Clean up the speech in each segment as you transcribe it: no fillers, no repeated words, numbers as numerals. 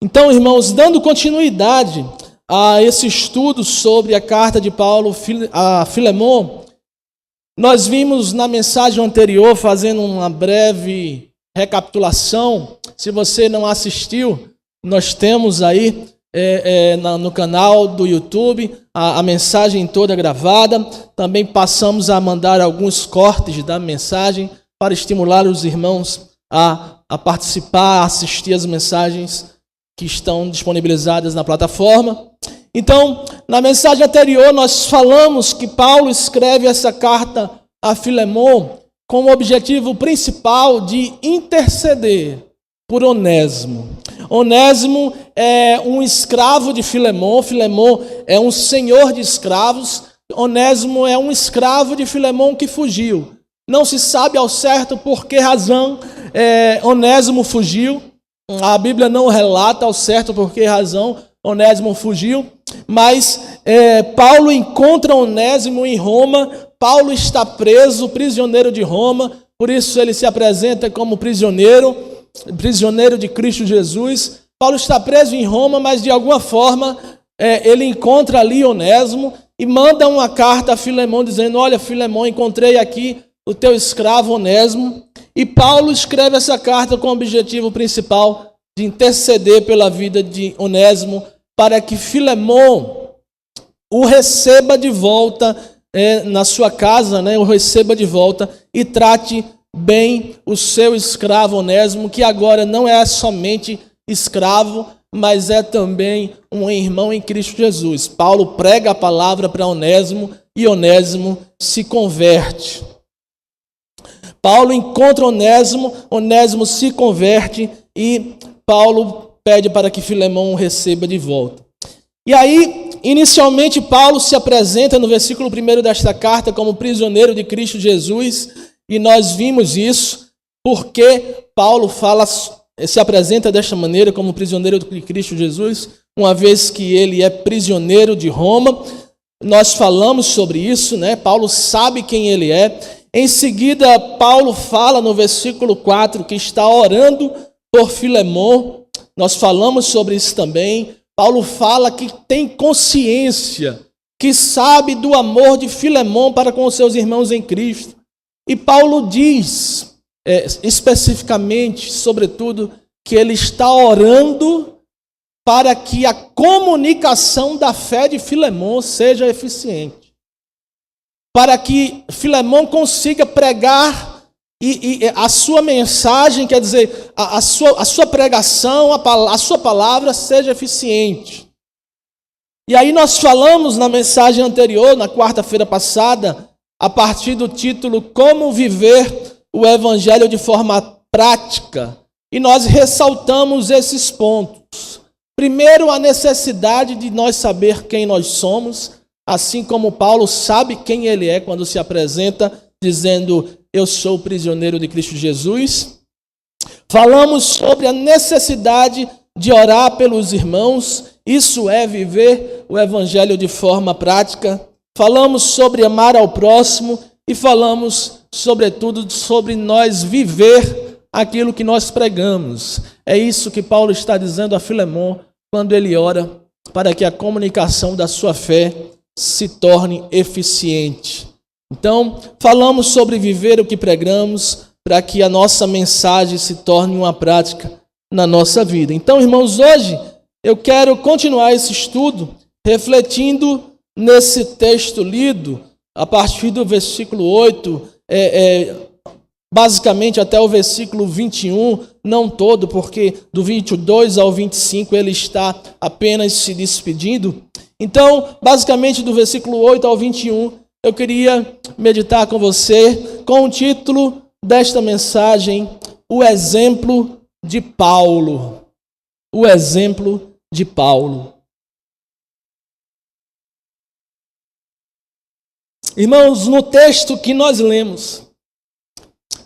Então, irmãos, dando continuidade a esse estudo sobre a carta de Paulo a Filemon, nós vimos na mensagem anterior, fazendo uma breve recapitulação. Se você não assistiu, nós temos aí no canal do YouTube a mensagem toda gravada. Também passamos a mandar alguns cortes da mensagem para estimular os irmãos a participar, a assistir as mensagens que estão disponibilizadas na plataforma. Então, na mensagem anterior, nós falamos que Paulo escreve essa carta a Filemon com o objetivo principal de interceder por Onésimo. Onésimo é um escravo de Filemon. Filemon é um senhor de escravos. Onésimo é um escravo de Filemon que fugiu. Não se sabe ao certo por que razão Onésimo fugiu. A Bíblia não relata ao certo por que razão Onésimo fugiu, mas Paulo encontra Onésimo em Roma. Paulo está preso, prisioneiro de Roma, por isso ele se apresenta como prisioneiro de Cristo Jesus. Paulo está preso em Roma, mas de alguma forma ele encontra ali Onésimo e manda uma carta a Filemon dizendo: olha, Filemon, encontrei aqui o teu escravo Onésimo. E Paulo escreve essa carta com o objetivo principal de interceder pela vida de Onésimo, para que Filemon o receba de volta na sua casa, o receba de volta e trate bem o seu escravo Onésimo, que agora não é somente escravo, mas é também um irmão em Cristo Jesus. Paulo prega a palavra para Onésimo e Onésimo se converte. Paulo encontra Onésimo, Onésimo se converte e Paulo pede para que Filemon o receba de volta. E aí, inicialmente, Paulo se apresenta no versículo 1 desta carta como prisioneiro de Cristo Jesus, e nós vimos isso porque Paulo se apresenta desta maneira como prisioneiro de Cristo Jesus, uma vez que ele é prisioneiro de Roma. Nós falamos sobre isso, Paulo sabe quem ele é. Em seguida, Paulo fala no versículo 4 que está orando por Filemon. Nós falamos sobre isso também. Paulo fala que tem consciência, que sabe do amor de Filemon para com os seus irmãos em Cristo. E Paulo diz, especificamente, sobretudo, que ele está orando para que a comunicação da fé de Filemon seja eficiente. Para que Filemon consiga pregar e a sua mensagem, quer dizer, a sua pregação, a sua palavra seja eficiente. E aí nós falamos na mensagem anterior, na quarta-feira passada, a partir do título Como Viver o Evangelho de Forma Prática, e nós ressaltamos esses pontos. Primeiro, a necessidade de nós saber quem nós somos, assim como Paulo sabe quem ele é quando se apresenta dizendo: eu sou prisioneiro de Cristo Jesus. Falamos sobre a necessidade de orar pelos irmãos, isso é viver o evangelho de forma prática. Falamos sobre amar ao próximo e falamos, sobretudo, sobre nós viver aquilo que nós pregamos. É isso que Paulo está dizendo a Filemon quando ele ora para que a comunicação da sua fé se torne eficiente. Então, falamos sobre viver o que pregamos para que a nossa mensagem se torne uma prática na nossa vida. Então, irmãos, hoje eu quero continuar esse estudo refletindo nesse texto lido a partir do versículo 8, basicamente até o versículo 21, não todo, porque do 22 ao 25 ele está apenas se despedindo. Então, basicamente do versículo 8 ao 21, eu queria meditar com você com o título desta mensagem: O exemplo de Paulo. O exemplo de Paulo. Irmãos, no texto que nós lemos,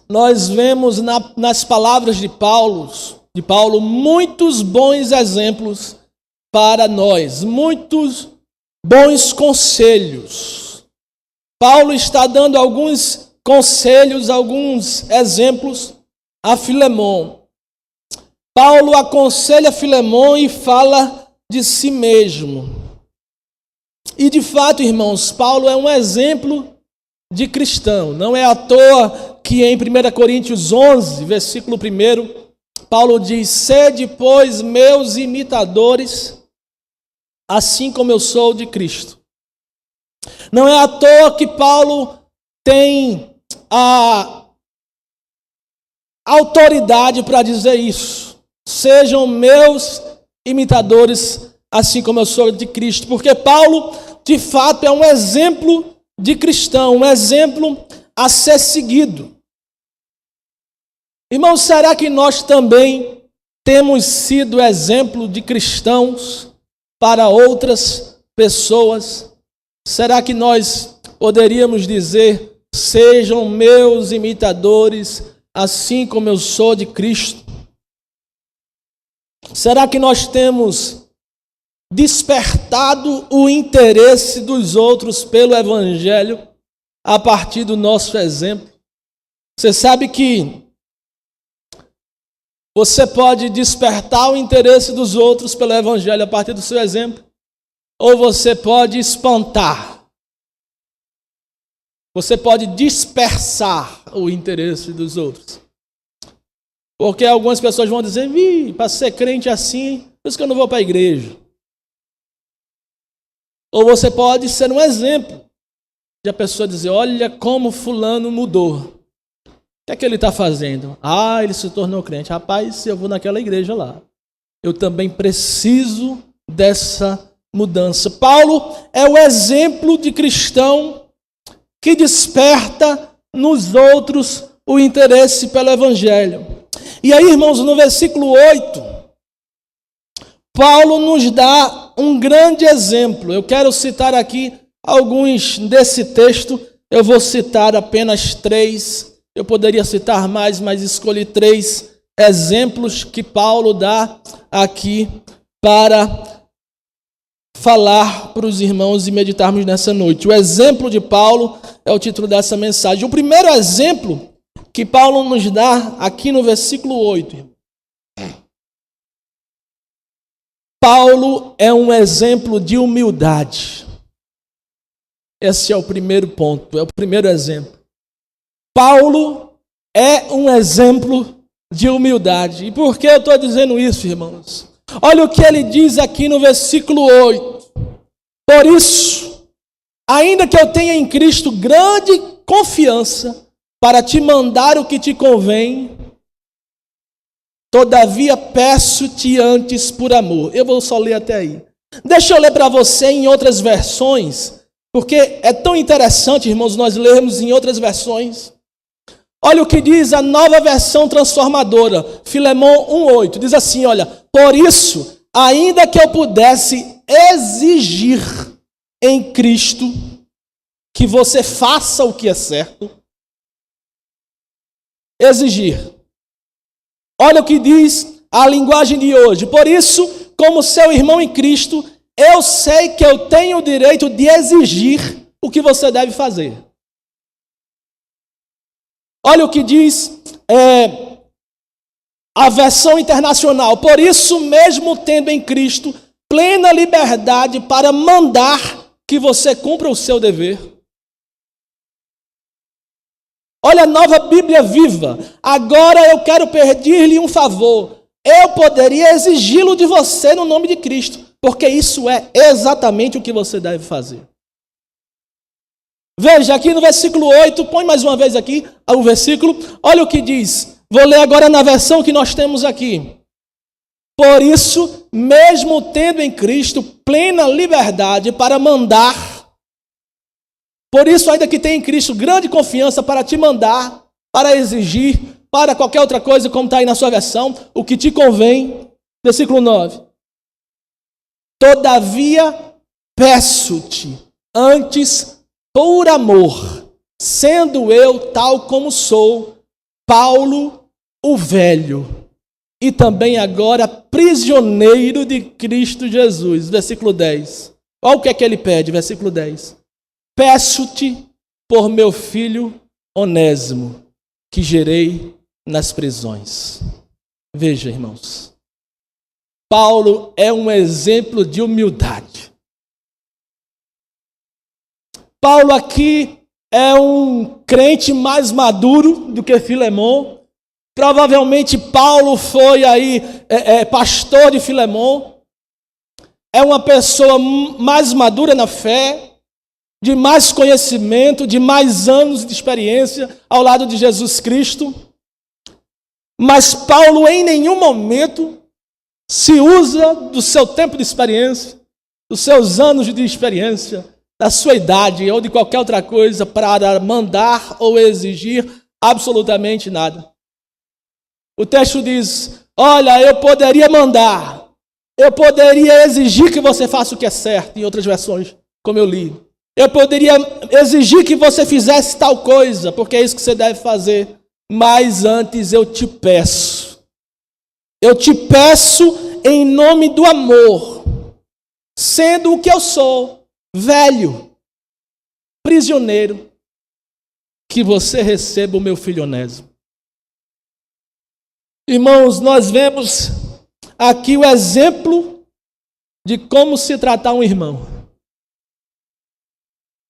nós vemos nas palavras de Paulo muitos bons exemplos para nós, muitos bons conselhos. Paulo está dando alguns conselhos, alguns exemplos a Filemon. Paulo aconselha Filemão e fala de si mesmo. E de fato, irmãos, Paulo é um exemplo de cristão. Não é à toa que em 1 Coríntios 11, versículo 1, Paulo diz: sede, pois, meus imitadores, assim como eu sou de Cristo. Não é à toa que Paulo tem a autoridade para dizer isso. Sejam meus imitadores, assim como eu sou de Cristo. Porque Paulo, de fato, é um exemplo de cristão, um exemplo a ser seguido. Irmãos, será que nós também temos sido exemplo de cristãos para outras pessoas? Será que nós poderíamos dizer: sejam meus imitadores, assim como eu sou de Cristo? Será que nós temos despertado o interesse dos outros pelo Evangelho a partir do nosso exemplo? Você sabe que você pode despertar o interesse dos outros pelo Evangelho a partir do seu exemplo, ou você pode espantar. Você pode dispersar o interesse dos outros. Porque algumas pessoas vão dizer: para ser crente assim, por isso que eu não vou para a igreja. Ou você pode ser um exemplo de a pessoa dizer: olha como fulano mudou. O que é que ele está fazendo? Ele se tornou crente. Rapaz, eu vou naquela igreja lá. Eu também preciso dessa mudança. Paulo é o exemplo de cristão que desperta nos outros o interesse pelo Evangelho. E aí, irmãos, no versículo 8, Paulo nos dá um grande exemplo. Eu quero citar aqui alguns desse texto. Eu vou citar apenas 3. Eu poderia citar mais, mas escolhi 3 exemplos que Paulo dá aqui para falar para os irmãos e meditarmos nessa noite. O exemplo de Paulo é o título dessa mensagem. O primeiro exemplo que Paulo nos dá aqui no versículo 8. Paulo é um exemplo de humildade. Esse é o primeiro ponto, é o primeiro exemplo. Paulo é um exemplo de humildade. E por que eu estou dizendo isso, irmãos? Olha o que ele diz aqui no versículo 8. Por isso, ainda que eu tenha em Cristo grande confiança para te mandar o que te convém, todavia peço-te antes por amor. Eu vou só ler até aí. Deixa eu ler para você em outras versões, porque é tão interessante, irmãos, nós lermos em outras versões. Olha o que diz a Nova Versão Transformadora, Filemão 1,8. Diz assim, olha: por isso, ainda que eu pudesse exigir em Cristo que você faça o que é certo, exigir. Olha o que diz a linguagem de hoje. Por isso, como seu irmão em Cristo, eu sei que eu tenho o direito de exigir o que você deve fazer. Olha o que diz a versão internacional. Por isso, mesmo tendo em Cristo plena liberdade para mandar que você cumpra o seu dever. Olha a Nova Bíblia Viva. Agora eu quero pedir-lhe um favor. Eu poderia exigi-lo de você no nome de Cristo, porque isso é exatamente o que você deve fazer. Veja aqui no versículo 8, põe mais uma vez aqui o versículo. Olha o que diz. Vou ler agora na versão que nós temos aqui. Por isso, mesmo tendo em Cristo plena liberdade para mandar, por isso, ainda que tenha em Cristo grande confiança para te mandar, para exigir, para qualquer outra coisa, como está aí na sua versão, o que te convém. Versículo 9. Todavia, peço-te antes por amor, sendo eu tal como sou, Paulo o velho, e também agora prisioneiro de Cristo Jesus. Versículo 10. Olha o que é que ele pede, versículo 10. Peço-te por meu filho Onésimo, que gerei nas prisões. Veja, irmãos, Paulo é um exemplo de humildade. Paulo aqui é um crente mais maduro do que Filemon. Provavelmente Paulo foi aí pastor de Filemon. É uma pessoa mais madura na fé, de mais conhecimento, de mais anos de experiência ao lado de Jesus Cristo. Mas Paulo em nenhum momento se usa do seu tempo de experiência, dos seus anos de experiência, da sua idade ou de qualquer outra coisa para mandar ou exigir absolutamente nada. O texto diz: olha, eu poderia mandar, eu poderia exigir que você faça o que é certo, em outras versões, como eu li. Eu poderia exigir que você fizesse tal coisa, porque é isso que você deve fazer. Mas antes eu te peço em nome do amor, sendo o que eu sou, velho, prisioneiro, que você receba o meu filho Onésimo. Irmãos, nós vemos aqui o exemplo de como se tratar um irmão.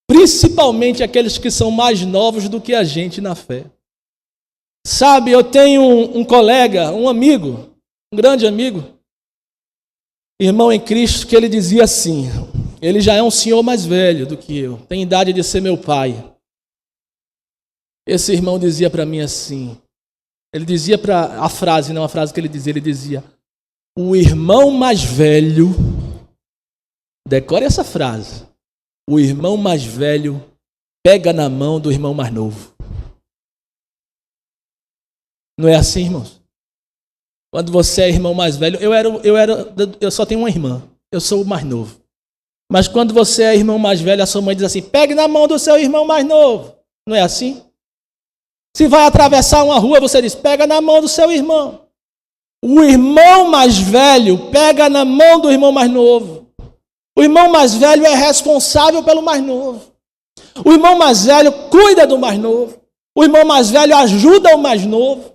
Principalmente aqueles que são mais novos do que a gente na fé. Sabe, eu tenho um colega, um amigo, um grande amigo, irmão em Cristo, que ele dizia assim, ele já é um senhor mais velho do que eu, tem idade de ser meu pai. Esse irmão dizia para mim assim, ele dizia a frase, não a frase que ele dizia, o irmão mais velho, decore essa frase, o irmão mais velho pega na mão do irmão mais novo. Não é assim, irmãos? Quando você é irmão mais velho, eu só tenho uma irmã, eu sou o mais novo. Mas quando você é irmão mais velho, a sua mãe diz assim, pegue na mão do seu irmão mais novo. Não é assim? Se vai atravessar uma rua, você diz, pega na mão do seu irmão. O irmão mais velho pega na mão do irmão mais novo. O irmão mais velho é responsável pelo mais novo. O irmão mais velho cuida do mais novo. O irmão mais velho ajuda o mais novo.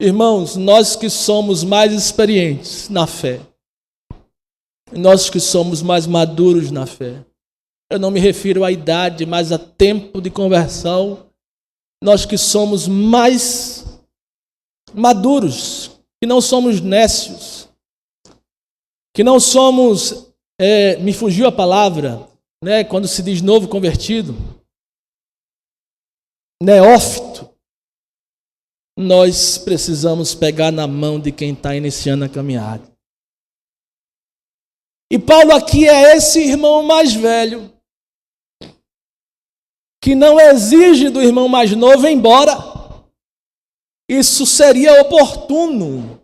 Irmãos, nós que somos mais experientes na fé, nós que somos mais maduros na fé, eu não me refiro à idade, mas a tempo de conversão, nós que somos mais maduros, que não somos nécios, que não somos, me fugiu a palavra, né, quando se diz novo convertido, neófito, nós precisamos pegar na mão de quem está iniciando a caminhada. E Paulo aqui é esse irmão mais velho, que não exige do irmão mais novo, embora isso seria oportuno,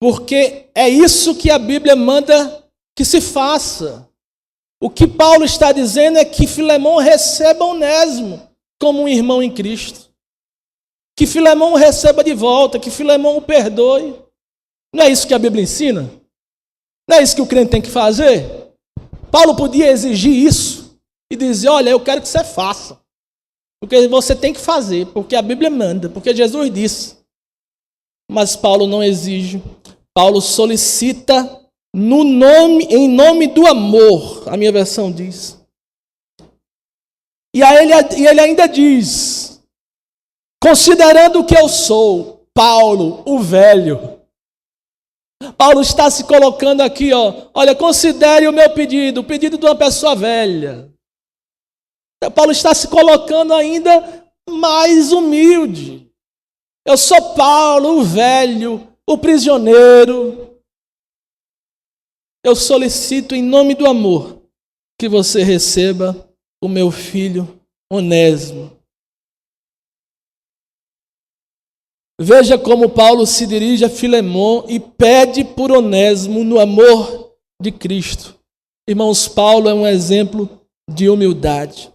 porque é isso que a Bíblia manda que se faça. O que Paulo está dizendo é que Filemon receba Onésimo como um irmão em Cristo. Que Filemon o receba de volta, que Filemon o perdoe. Não é isso que a Bíblia ensina? Não é isso que o crente tem que fazer? Paulo podia exigir isso e dizer, olha, eu quero que você faça. Porque você tem que fazer, porque a Bíblia manda, porque Jesus disse. Mas Paulo não exige. Paulo solicita em nome do amor, a minha versão diz. E aí ele ainda diz, considerando que eu sou, Paulo, o velho. Paulo está se colocando aqui, olha, considere o meu pedido, o pedido de uma pessoa velha. Paulo está se colocando ainda mais humilde. Eu sou Paulo, o velho, o prisioneiro. Eu solicito em nome do amor que você receba o meu filho Onésimo. Veja como Paulo se dirige a Filemon e pede por Onésimo no amor de Cristo. Irmãos, Paulo é um exemplo de humildade.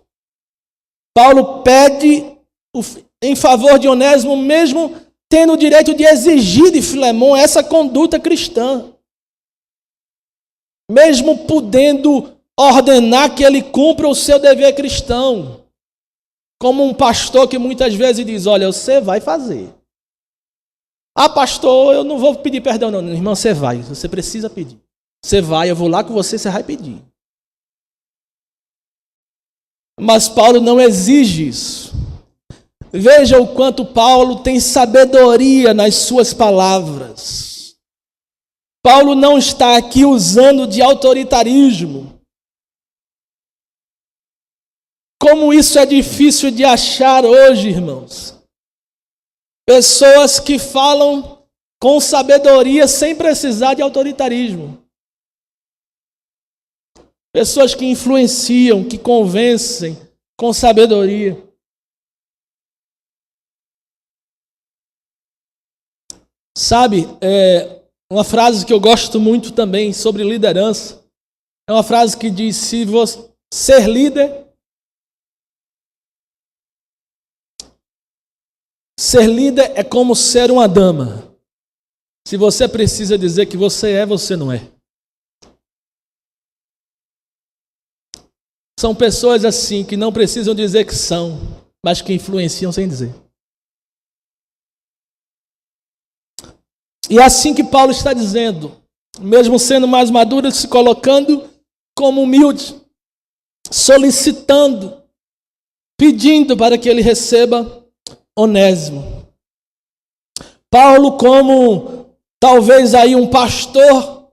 Paulo pede em favor de Onésimo, mesmo tendo o direito de exigir de Filemon essa conduta cristã. Mesmo podendo ordenar que ele cumpra o seu dever cristão. Como um pastor que muitas vezes diz, olha, você vai fazer. Ah, pastor, eu não vou pedir perdão, não. Irmão, você vai, você precisa pedir. Você vai, eu vou lá com você, você vai pedir. Mas Paulo não exige isso. Veja o quanto Paulo tem sabedoria nas suas palavras. Paulo não está aqui usando de autoritarismo. Como isso é difícil de achar hoje, irmãos. Pessoas que falam com sabedoria sem precisar de autoritarismo. Pessoas que influenciam, que convencem com sabedoria. Sabe, uma frase que eu gosto muito também sobre liderança, é uma frase que diz, se você ser líder é como ser uma dama. Se você precisa dizer que você é, você não é. São pessoas assim que não precisam dizer que são, mas que influenciam sem dizer. E é assim que Paulo está dizendo, mesmo sendo mais maduro, se colocando como humilde, solicitando, pedindo para que ele receba Onésimo. Paulo, como talvez aí um pastor,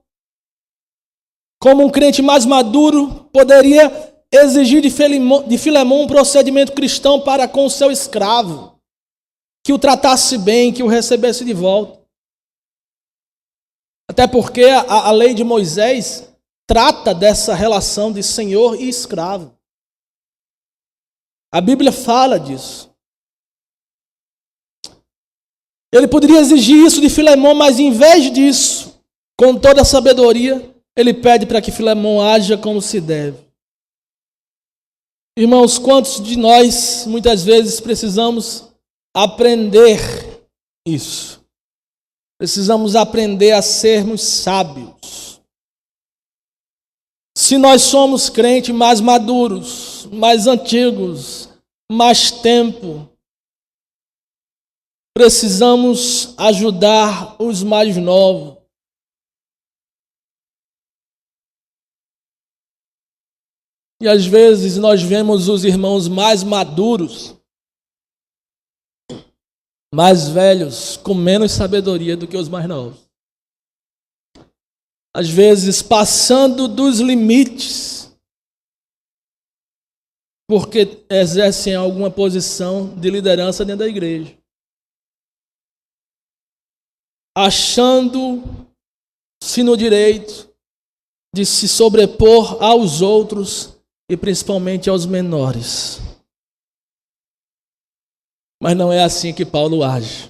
como um crente mais maduro, poderia exigir de Filemão um procedimento cristão para com o seu escravo, que o tratasse bem, que o recebesse de volta. Até porque a lei de Moisés trata dessa relação de senhor e escravo. A Bíblia fala disso. Ele poderia exigir isso de Filemão, mas em vez disso, com toda a sabedoria, ele pede para que Filemão haja como se deve. Irmãos, quantos de nós, muitas vezes, precisamos aprender isso? Precisamos aprender a sermos sábios. Se nós somos crentes mais maduros, mais antigos, mais tempo, precisamos ajudar os mais novos. E às vezes nós vemos os irmãos mais maduros, mais velhos, com menos sabedoria do que os mais novos. Às vezes passando dos limites, porque exercem alguma posição de liderança dentro da igreja. Achando-se no direito de se sobrepor aos outros e principalmente aos menores. Mas não é assim que Paulo age.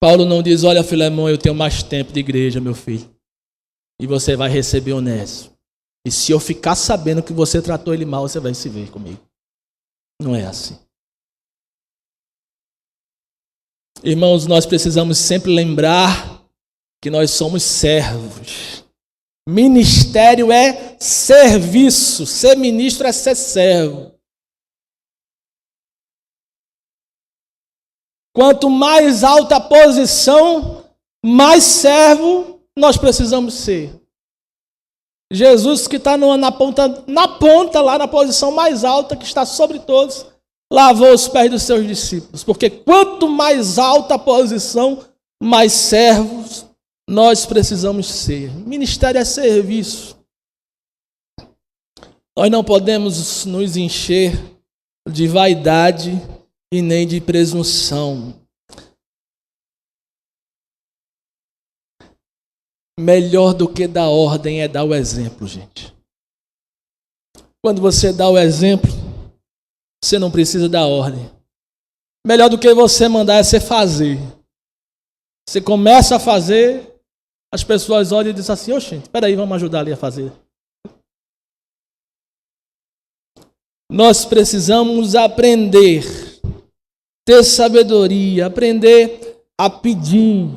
Paulo não diz, olha Filemão, eu tenho mais tempo de igreja, meu filho, e você vai receber Onésimo. E se eu ficar sabendo que você tratou ele mal, você vai se ver comigo. Não é assim. Irmãos, nós precisamos sempre lembrar que nós somos servos. Ministério é serviço. Ser ministro é ser servo. Quanto mais alta a posição, mais servo nós precisamos ser. Jesus, que está na ponta, lá na posição mais alta, que está sobre todos, lavou os pés dos seus discípulos. Porque quanto mais alta a posição, mais servos nós precisamos ser. Ministério é serviço. Nós não podemos nos encher de vaidade e nem de presunção. Melhor do que dar ordem é dar o exemplo, gente. Quando você dá o exemplo, você não precisa dar ordem. Melhor do que você mandar é você fazer. Você começa a fazer, as pessoas olham e dizem assim, oxe, espera aí, vamos ajudar ali a fazer. Nós precisamos aprender, ter sabedoria, aprender a pedir,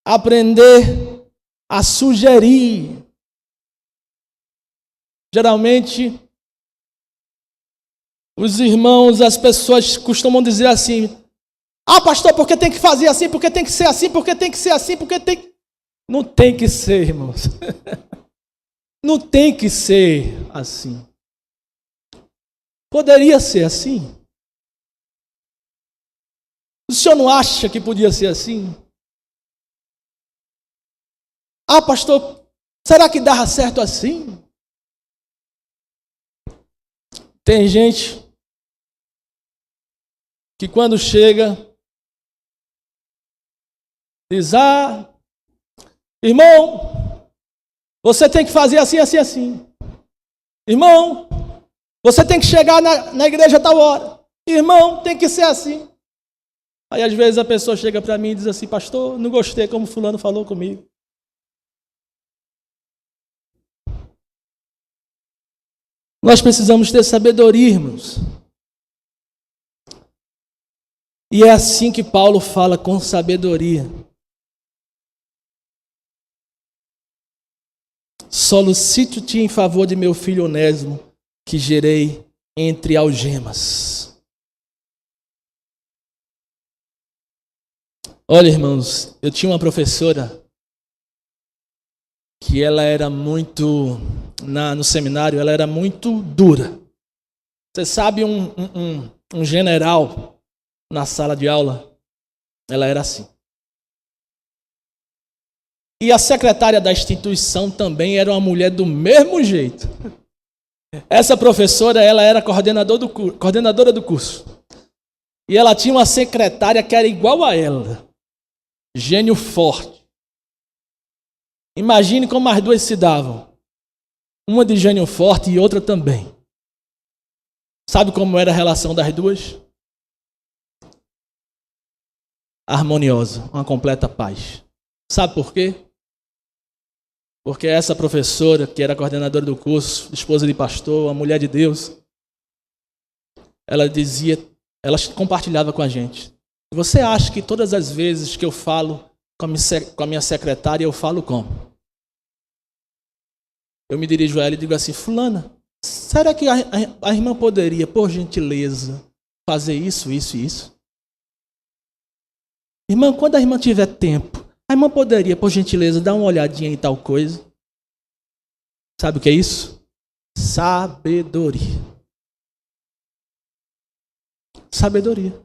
aprender a sugerir. Geralmente, os irmãos, as pessoas costumam dizer assim, Ah, pastor, porque tem que fazer assim, porque tem que ser assim, porque tem que ser assim, porque tem... Não tem que ser, irmãos. Não tem que ser assim. Poderia ser assim? O senhor não acha que podia ser assim? Ah, pastor, será que dava certo assim? Tem gente que quando chega, diz, irmão, você tem que fazer assim, assim, assim. Irmão, você tem que chegar na igreja a tal hora. Irmão, tem que ser assim. Aí às vezes a pessoa chega para mim e diz assim, pastor, não gostei como fulano falou comigo. Nós precisamos ter sabedoria, irmãos. E é assim que Paulo fala, com sabedoria. Solicito-te em favor de meu filho Onésimo, que gerei entre algemas. Olha, irmãos, eu tinha uma professora que ela era muito, no seminário, ela era muito dura. Você sabe, um general na sala de aula, ela era assim. E a secretária da instituição também era uma mulher do mesmo jeito. Essa professora, ela era coordenadora do curso. E ela tinha uma secretária que era igual a ela. Gênio forte. Imagine como as duas se davam. Uma de gênio forte e outra também. Sabe como era a relação das duas? Harmoniosa, uma completa paz. Sabe por quê? Porque essa professora, que era coordenadora do curso, esposa de pastor, a mulher de Deus, ela compartilhava com a gente. Você acha que todas as vezes que eu falo com a minha secretária, eu falo como? Eu me dirijo a ela e digo assim, fulana, será que a irmã poderia, por gentileza, fazer isso, isso e isso? Irmã, quando a irmã tiver tempo, a irmã poderia, por gentileza, dar uma olhadinha em tal coisa? Sabe o que é isso? Sabedoria. Sabedoria.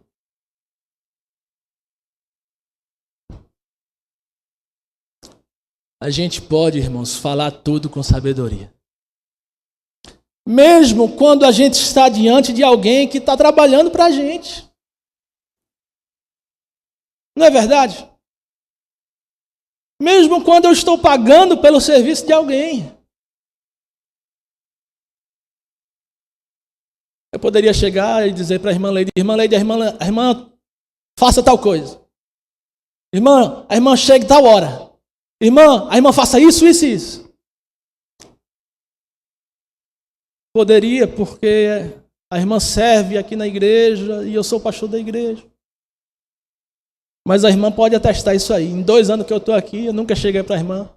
A gente pode, irmãos, falar tudo com sabedoria. Mesmo quando a gente está diante de alguém que está trabalhando para a gente. Não é verdade? Mesmo quando eu estou pagando pelo serviço de alguém. Eu poderia chegar e dizer para a irmã Leide, a irmã faça tal coisa. Irmã, a irmã chegue tal hora. Irmã, a irmã faça isso, isso e isso. Poderia, porque a irmã serve aqui na igreja e eu sou pastor da igreja. Mas a irmã pode atestar isso aí. Em 2 anos que eu estou aqui, eu nunca cheguei para a irmã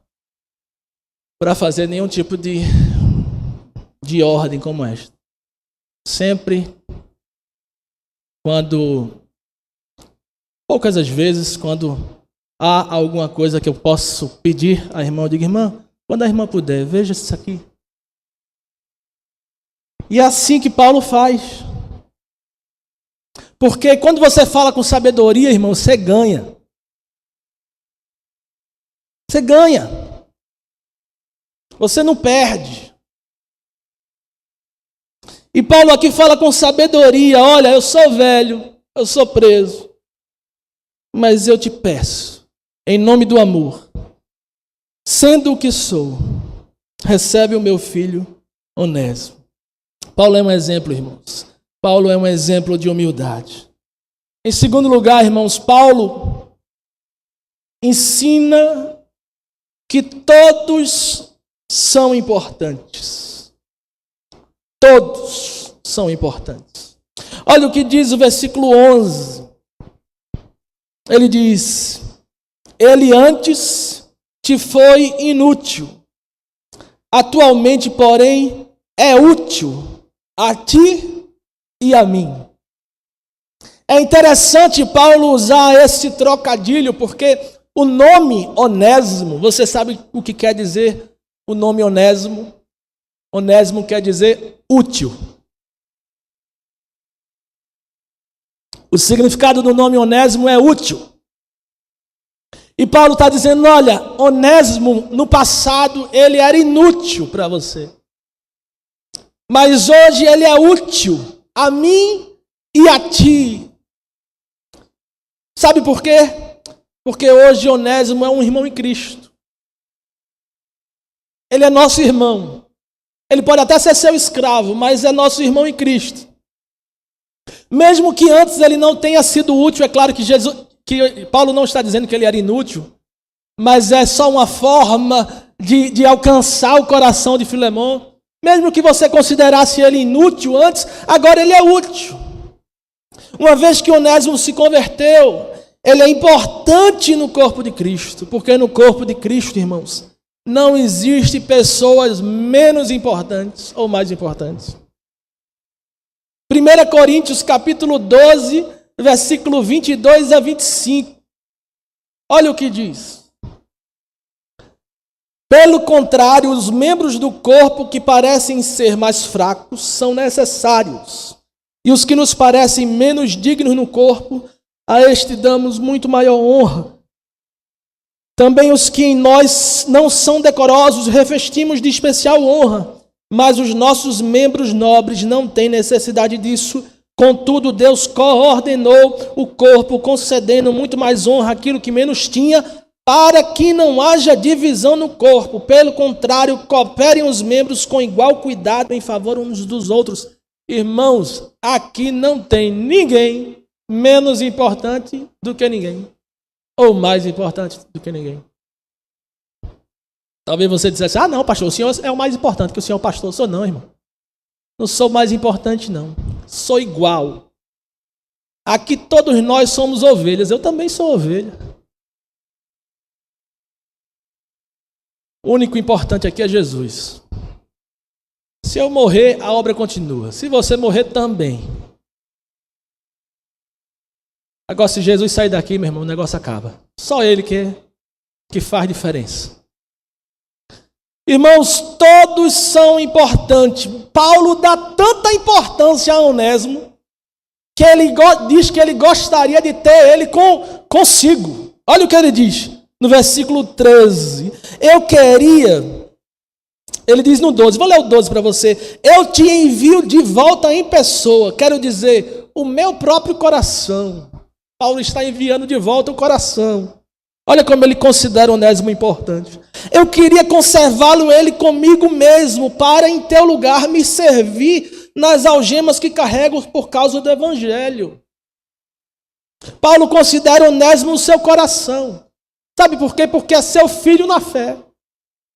para fazer nenhum tipo de ordem como esta. Sempre, poucas as vezes, quando há alguma coisa que eu posso pedir à irmã, eu digo, irmã, quando a irmã puder, veja isso aqui. E é assim que Paulo faz. Porque quando você fala com sabedoria, irmão, você ganha. Você ganha. Você não perde. E Paulo aqui fala com sabedoria, olha, eu sou velho, eu sou preso, mas eu te peço, em nome do amor, sendo o que sou, recebe o meu filho Onésimo. Paulo é um exemplo, irmãos. Paulo é um exemplo de humildade. Em segundo lugar, irmãos, Paulo ensina que todos são importantes. Todos são importantes. Olha o que diz o versículo 11. Ele diz, ele antes te foi inútil, atualmente, porém, é útil a ti e a mim. É interessante Paulo usar esse trocadilho, porque o nome Onésimo, você sabe o que quer dizer o nome Onésimo? Onésimo quer dizer útil. O significado do nome Onésimo é útil. E Paulo está dizendo, olha, Onésimo no passado ele era inútil para você. Mas hoje ele é útil a mim e a ti. Sabe por quê? Porque hoje Onésimo é um irmão em Cristo. Ele é nosso irmão. Ele pode até ser seu escravo, mas é nosso irmão em Cristo. Mesmo que antes ele não tenha sido útil, é claro que Paulo não está dizendo que ele era inútil, mas é só uma forma de alcançar o coração de Filemão. Mesmo que você considerasse ele inútil antes, agora ele é útil. Uma vez que Onésimo se converteu, ele é importante no corpo de Cristo, porque no corpo de Cristo, irmãos, não existe pessoas menos importantes ou mais importantes. 1 Coríntios capítulo 12, versículo 22 a 25. Olha o que diz. Pelo contrário, os membros do corpo que parecem ser mais fracos são necessários. E os que nos parecem menos dignos no corpo, a este damos muito maior honra. Também os que em nós não são decorosos revestimos de especial honra, mas os nossos membros nobres não têm necessidade disso. Contudo, Deus coordenou o corpo, concedendo muito mais honra àquilo que menos tinha, para que não haja divisão no corpo. Pelo contrário, cooperem os membros com igual cuidado em favor uns dos outros. Irmãos, aqui não tem ninguém menos importante do que ninguém, ou mais importante do que ninguém. Talvez você dissesse, não, pastor, o senhor é o mais importante que o senhor é o pastor. Eu sou não, irmão. Não sou mais importante, não. Sou igual. Aqui todos nós somos ovelhas. Eu também sou ovelha. O único importante aqui é Jesus. Se eu morrer, a obra continua. Se você morrer, também. Agora, se Jesus sair daqui, meu irmão, o negócio acaba. Só Ele que faz diferença. Irmãos, todos são importantes. Paulo dá tanta importância a Onésimo que ele diz que ele gostaria de ter ele consigo. Olha o que ele diz no versículo 13. Ele diz no 12, vou ler o 12 para você. Eu te envio de volta em pessoa, quero dizer, o meu próprio coração. Paulo está enviando de volta o coração. Olha como ele considera Onésimo importante. Eu queria conservá-lo ele comigo mesmo, para em teu lugar me servir nas algemas que carrego por causa do evangelho. Paulo considera Onésimo o seu coração. Sabe por quê? Porque é seu filho na fé.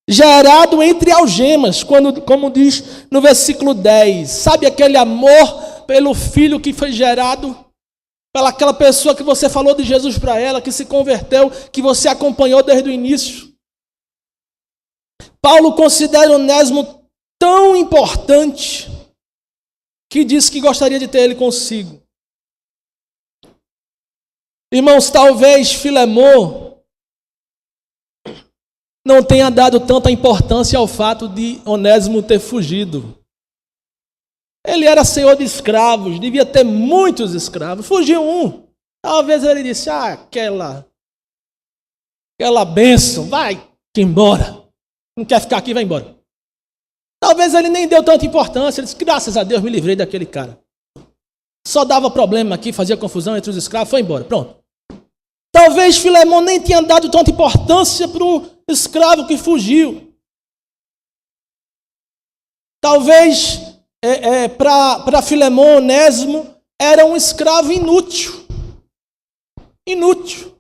Gerado entre algemas, como diz no versículo 10. Sabe aquele amor pelo filho que foi gerado? Pelaquela pessoa que você falou de Jesus para ela, que se converteu, que você acompanhou desde o início. Paulo considera Onésimo tão importante que diz que gostaria de ter ele consigo. Irmãos, talvez Filemão não tenha dado tanta importância ao fato de Onésimo ter fugido. Ele era senhor de escravos, devia ter muitos escravos. Fugiu um. Talvez ele disse, aquela bênção, vai embora. Não quer ficar aqui, vai embora. Talvez ele nem deu tanta importância. Ele disse, graças a Deus me livrei daquele cara. Só dava problema aqui, fazia confusão entre os escravos, foi embora, pronto. Talvez Filemão nem tenha dado tanta importância para o escravo que fugiu. Talvez para Filemão, Onésimo era um escravo inútil. Inútil.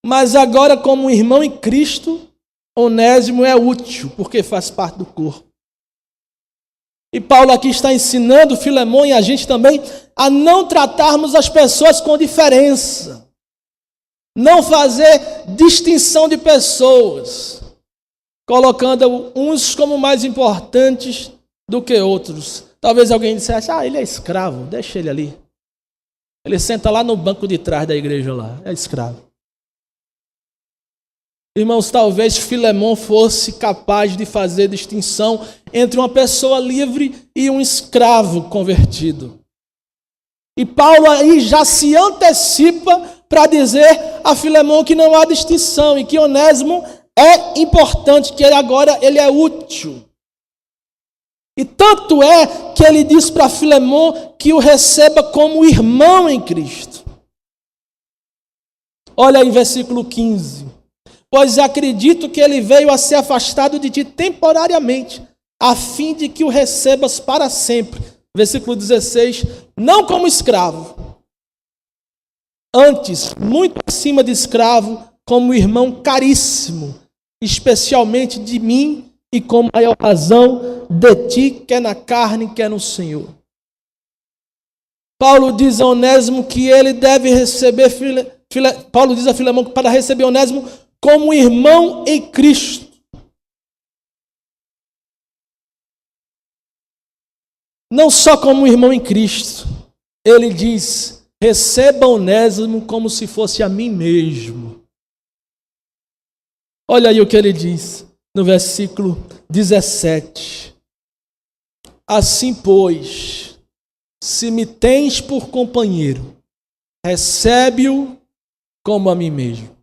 Mas agora, como irmão em Cristo, Onésimo é útil, porque faz parte do corpo. E Paulo aqui está ensinando Filemão e a gente também a não tratarmos as pessoas com diferença. Não fazer distinção de pessoas, colocando uns como mais importantes do que outros. Talvez alguém dissesse, ele é escravo, deixa ele ali. Ele senta lá no banco de trás da igreja lá, é escravo. Irmãos, talvez Filemão fosse capaz de fazer distinção entre uma pessoa livre e um escravo convertido. E Paulo aí já se antecipa para dizer a Filemão que não há distinção e que Onésimo é importante, que ele é útil. E tanto é que ele diz para Filemão que o receba como irmão em Cristo. Olha aí, versículo 15. Pois acredito que ele veio a ser afastado de ti temporariamente, a fim de que o recebas para sempre. Versículo 16. Não como escravo, antes, muito acima de escravo, como irmão caríssimo, especialmente de mim e com maior razão de ti, quer na carne, quer no Senhor. Paulo diz a Onésimo que ele deve receber, Paulo diz a Filemão que para receber Onésimo como irmão em Cristo. Não só como irmão em Cristo, ele diz, receba Onésimo como se fosse a mim mesmo. Olha aí o que ele diz no versículo 17. Assim, pois, se me tens por companheiro, recebe-o como a mim mesmo.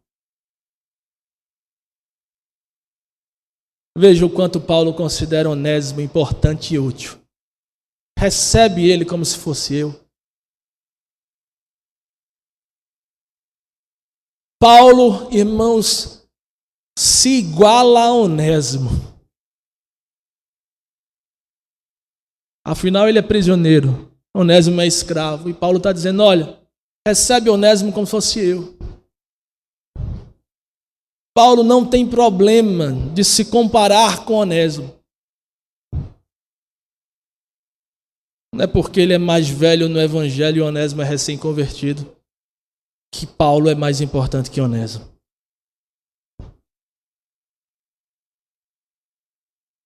Veja o quanto Paulo considera Onésimo importante e útil. Recebe ele como se fosse eu. Paulo, irmãos, se iguala a Onésimo. Afinal, ele é prisioneiro. Onésimo é escravo. E Paulo está dizendo, olha, recebe Onésimo como se fosse eu. Paulo não tem problema de se comparar com Onésimo. Não é porque ele é mais velho no evangelho e Onésimo é recém-convertido que Paulo é mais importante que Onésimo.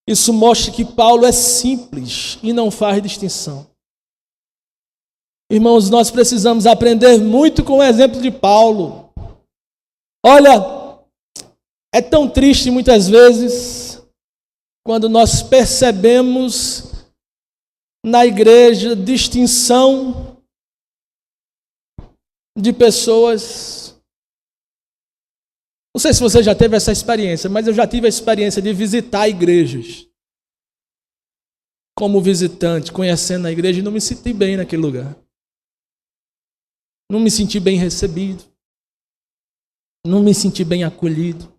Isso mostra que Paulo é simples e não faz distinção. Irmãos, nós precisamos aprender muito com o exemplo de Paulo. Olha, é tão triste muitas vezes quando nós percebemos na igreja distinção de pessoas. Não sei se você já teve essa experiência, mas eu já tive a experiência de visitar igrejas como visitante, conhecendo a igreja, e não me senti bem naquele lugar. Não me senti bem recebido. Não me senti bem acolhido.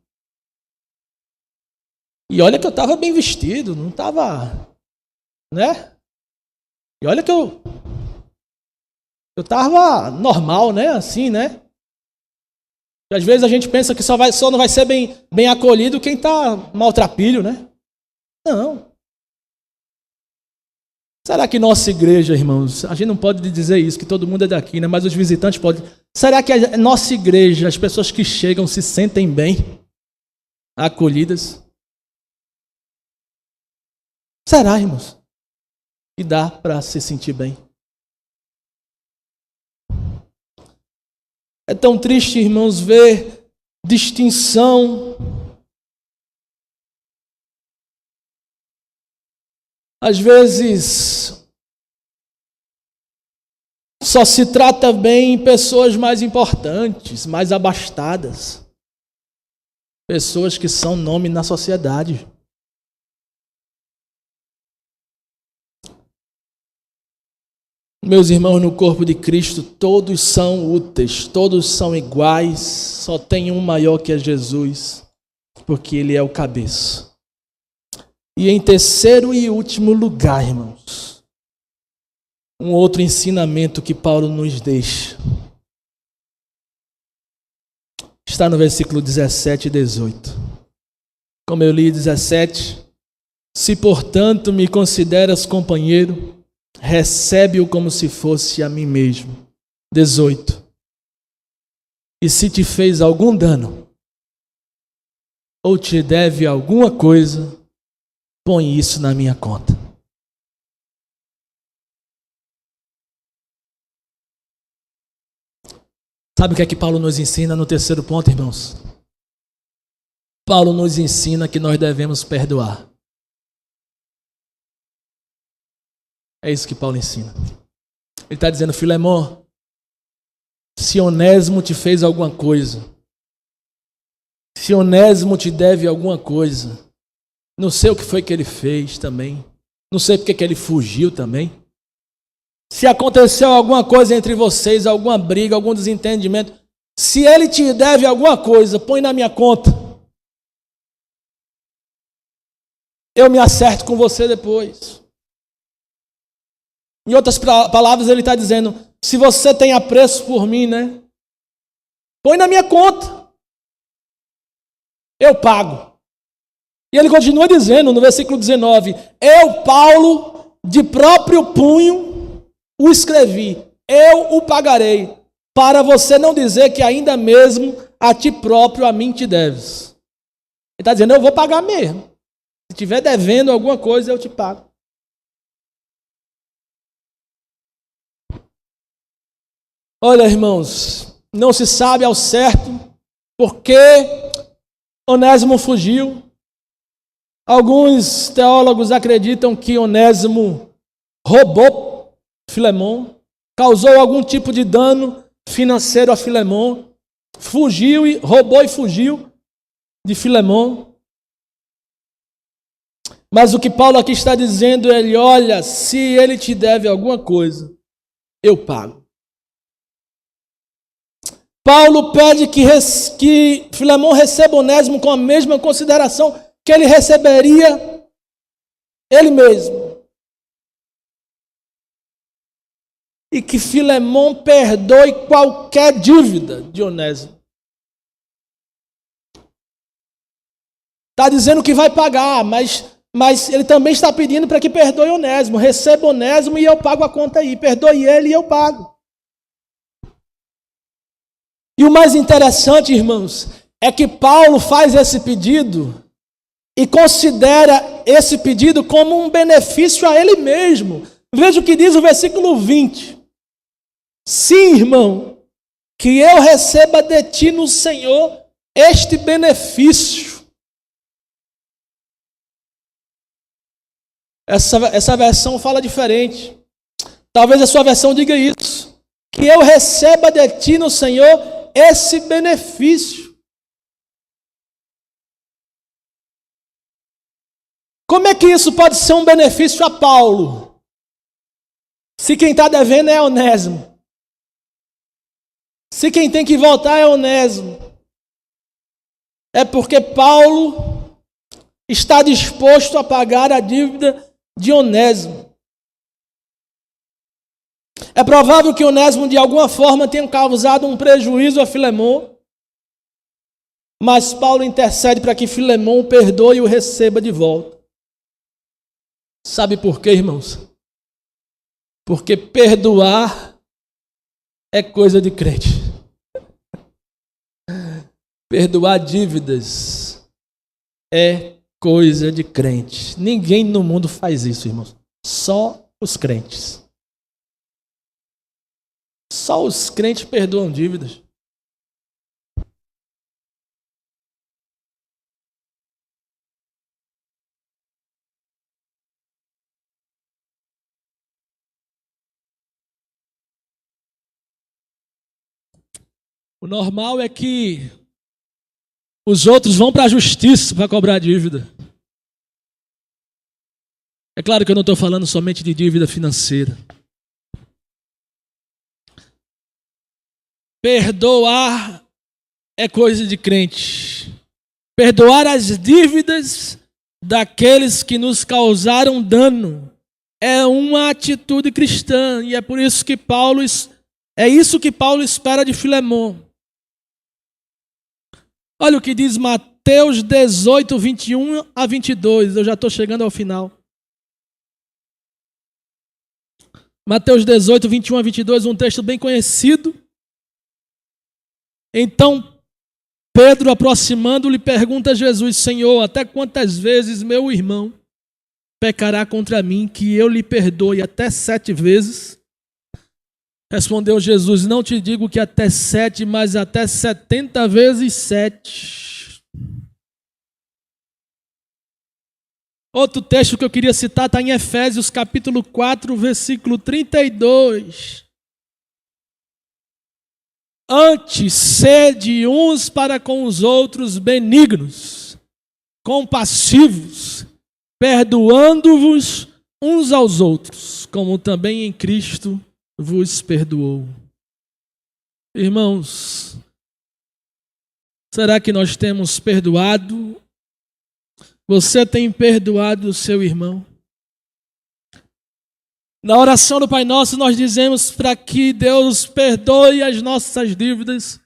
E olha que eu estava bem vestido, não estava, né? E olha que eu estava normal, né? Assim, né? E às vezes a gente pensa que só não vai ser bem acolhido quem está maltrapilho, né? Não. Será que nossa igreja, irmãos, a gente não pode dizer isso, que todo mundo é daqui, né? Mas os visitantes podem. Será que a nossa igreja, as pessoas que chegam se sentem bem acolhidas? Será, irmãos? E dá para se sentir bem? É tão triste, irmãos, ver distinção. Às vezes, só se trata bem em pessoas mais importantes, mais abastadas. Pessoas que são nome na sociedade. Meus irmãos, no corpo de Cristo, todos são úteis, todos são iguais, só tem um maior que é Jesus, porque Ele é o cabeça. E em terceiro e último lugar, irmãos, um outro ensinamento que Paulo nos deixa. Está no versículo 17 e 18. Como eu li 17, se portanto me consideras companheiro, recebe-o como se fosse a mim mesmo. 18. E se te fez algum dano, ou te deve alguma coisa, põe isso na minha conta. Sabe o que é que Paulo nos ensina no terceiro ponto, irmãos? Paulo nos ensina que nós devemos perdoar. É isso que Paulo ensina. Ele está dizendo, Filemon, se Onésimo te fez alguma coisa, se Onésimo te deve alguma coisa, não sei o que foi que ele fez também, não sei porque que ele fugiu também. Se aconteceu alguma coisa entre vocês, alguma briga, algum desentendimento, se ele te deve alguma coisa, põe na minha conta. Eu me acerto com você depois. Em outras palavras, ele está dizendo, se você tem apreço por mim, né? Põe na minha conta. Eu pago. E ele continua dizendo no versículo 19, eu, Paulo, de próprio punho, o escrevi. Eu o pagarei, para você não dizer que ainda mesmo a ti próprio, a mim te deves. Ele está dizendo, eu vou pagar mesmo. Se estiver devendo alguma coisa, eu te pago. Olha, irmãos, não se sabe ao certo por que Onésimo fugiu. Alguns teólogos acreditam que Onésimo roubou Filemon, causou algum tipo de dano financeiro a Filemon, fugiu e roubou e fugiu de Filemon. Mas o que Paulo aqui está dizendo, ele olha, se ele te deve alguma coisa, eu pago. Paulo pede que Filemon receba Onésimo com a mesma consideração que ele receberia ele mesmo. E que Filemon perdoe qualquer dívida de Onésimo. Está dizendo que vai pagar, mas ele também está pedindo para que perdoe Onésimo. Receba Onésimo e eu pago a conta aí. Perdoe ele e eu pago. E o mais interessante, irmãos, é que Paulo faz esse pedido e considera esse pedido como um benefício a ele mesmo. Veja o que diz o versículo 20. Sim, irmão, que eu receba de ti no Senhor este benefício. Essa versão fala diferente. Talvez a sua versão diga isso. Que eu receba de ti no Senhor esse benefício. Como é que isso pode ser um benefício a Paulo? Se quem está devendo é Onésimo. Se quem tem que voltar é Onésimo. É porque Paulo está disposto a pagar a dívida de Onésimo. É provável que Onésimo de alguma forma tenha causado um prejuízo a Filemon, mas Paulo intercede para que Filemon o perdoe e o receba de volta. Sabe por quê, irmãos? Porque perdoar é coisa de crente. Perdoar dívidas é coisa de crente. Ninguém no mundo faz isso, irmãos. Só os crentes. Só os crentes perdoam dívidas. O normal é que os outros vão para a justiça para cobrar a dívida. É claro que eu não estou falando somente de dívida financeira. Perdoar é coisa de crente. Perdoar as dívidas daqueles que nos causaram dano é uma atitude cristã. E é por isso que Paulo espera de Filemon. Olha o que diz Mateus 18, 21 a 22. Eu já estou chegando ao final. Mateus 18, 21 a 22, um texto bem conhecido. Então, Pedro, aproximando-lhe, pergunta a Jesus: Senhor, até quantas vezes meu irmão pecará contra mim, que eu lhe perdoe até 7 vezes? Respondeu Jesus: não te digo que até 7, mas até 70 vezes 7. Outro texto que eu queria citar está em Efésios capítulo 4, versículo 32. Antes, sede uns para com os outros benignos, compassivos, perdoando-vos uns aos outros, como também em Cristo vos perdoou. Irmãos, será que nós temos perdoado? Você tem perdoado o seu irmão? Na oração do Pai Nosso nós dizemos para que Deus perdoe as nossas dívidas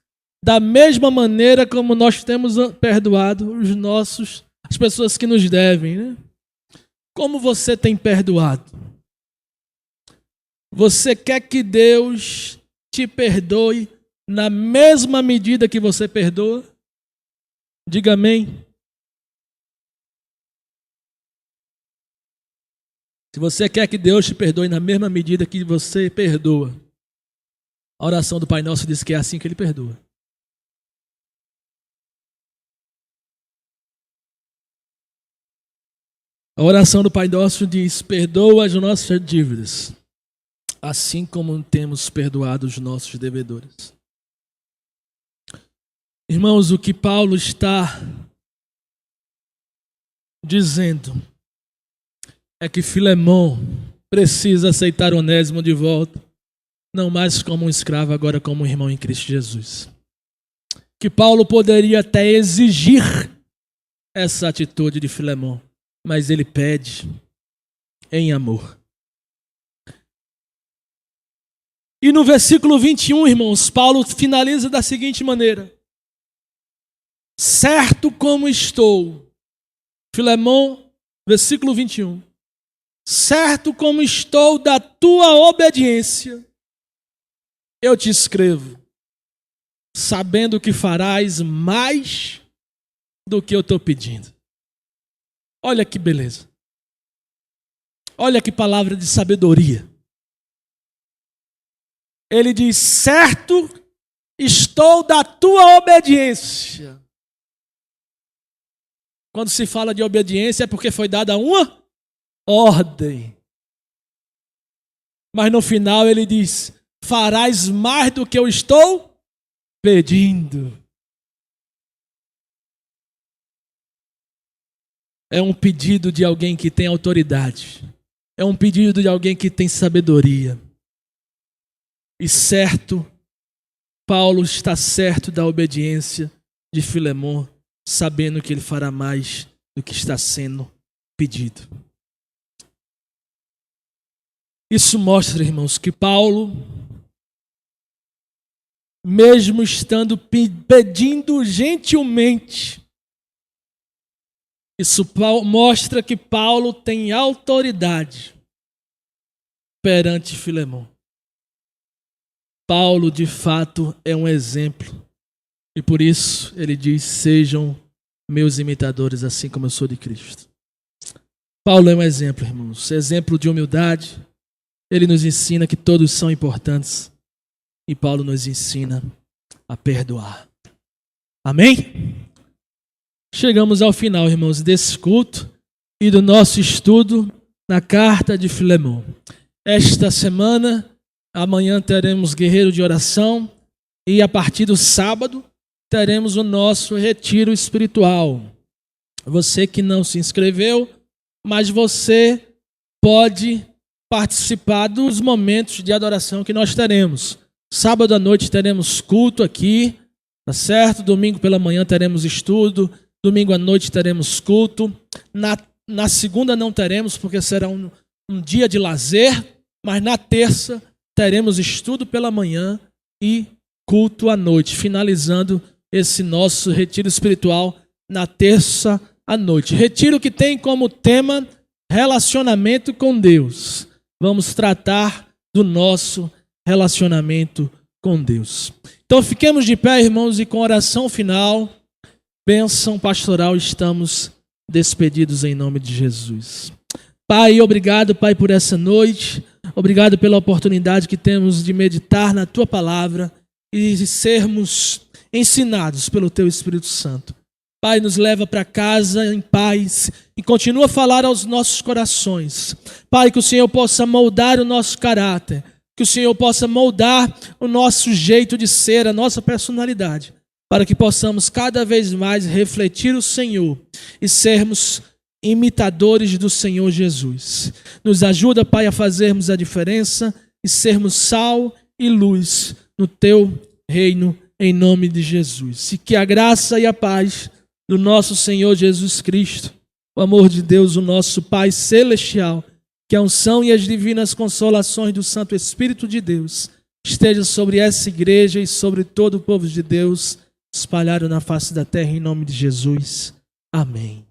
da mesma maneira como nós temos perdoado as pessoas que nos devem, né? Como você tem perdoado? Você quer que Deus te perdoe na mesma medida que você perdoa? Diga amém. Se você quer que Deus te perdoe na mesma medida que você perdoa, a oração do Pai Nosso diz que é assim que Ele perdoa. A oração do Pai Nosso diz: perdoa as nossas dívidas, assim como temos perdoado os nossos devedores. Irmãos, o que Paulo está dizendo é que Filemão precisa aceitar Onésimo de volta, não mais como um escravo, agora como um irmão em Cristo Jesus. Que Paulo poderia até exigir essa atitude de Filemão, mas ele pede em amor. E no versículo 21, irmãos, Paulo finaliza da seguinte maneira: certo como estou, Filemão, versículo 21, certo como estou da tua obediência, eu te escrevo, sabendo que farás mais do que eu estou pedindo. Olha que beleza. Olha que palavra de sabedoria. Ele diz: certo estou da tua obediência. Quando se fala de obediência é porque foi dada uma ordem. Mas no final ele diz: farás mais do que eu estou pedindo. É um pedido de alguém que tem autoridade. É um pedido de alguém que tem sabedoria. E certo, Paulo está certo da obediência de Filemão, sabendo que ele fará mais do que está sendo pedido. Isso mostra, irmãos, que Paulo, mesmo estando pedindo gentilmente, isso mostra que Paulo tem autoridade perante Filemão. Paulo, de fato, é um exemplo. E por isso ele diz: sejam meus imitadores, assim como eu sou de Cristo. Paulo é um exemplo, irmãos. Exemplo de humildade. Ele nos ensina que todos são importantes. E Paulo nos ensina a perdoar. Amém? Chegamos ao final, irmãos, desse culto e do nosso estudo na carta de Filemão. Esta semana, amanhã teremos guerreiro de oração e a partir do sábado teremos o nosso retiro espiritual. Você que não se inscreveu, mas você pode participar dos momentos de adoração que nós teremos. Sábado à noite teremos culto aqui, tá certo? Domingo pela manhã teremos estudo. Domingo à noite teremos culto. Na segunda não teremos, porque será um dia de lazer. Mas na terça teremos estudo pela manhã e culto à noite. Finalizando esse nosso retiro espiritual na terça à noite. Retiro que tem como tema relacionamento com Deus. Vamos tratar do nosso relacionamento com Deus. Então fiquemos de pé, irmãos, e com oração final, bênção pastoral, estamos despedidos em nome de Jesus. Pai, obrigado, Pai, por essa noite. Obrigado pela oportunidade que temos de meditar na Tua palavra e de sermos ensinados pelo Teu Espírito Santo. Pai, nos leva para casa em paz e continua a falar aos nossos corações. Pai, que o Senhor possa moldar o nosso caráter, que o Senhor possa moldar o nosso jeito de ser, a nossa personalidade, para que possamos cada vez mais refletir o Senhor e sermos imitadores do Senhor Jesus. Nos ajuda, Pai, a fazermos a diferença e sermos sal e luz no Teu reino, em nome de Jesus. E que a graça e a paz do nosso Senhor Jesus Cristo, o amor de Deus, o nosso Pai Celestial, que a unção e as divinas consolações do Santo Espírito de Deus esteja sobre essa igreja e sobre todo o povo de Deus, espalhado na face da terra, em nome de Jesus. Amém.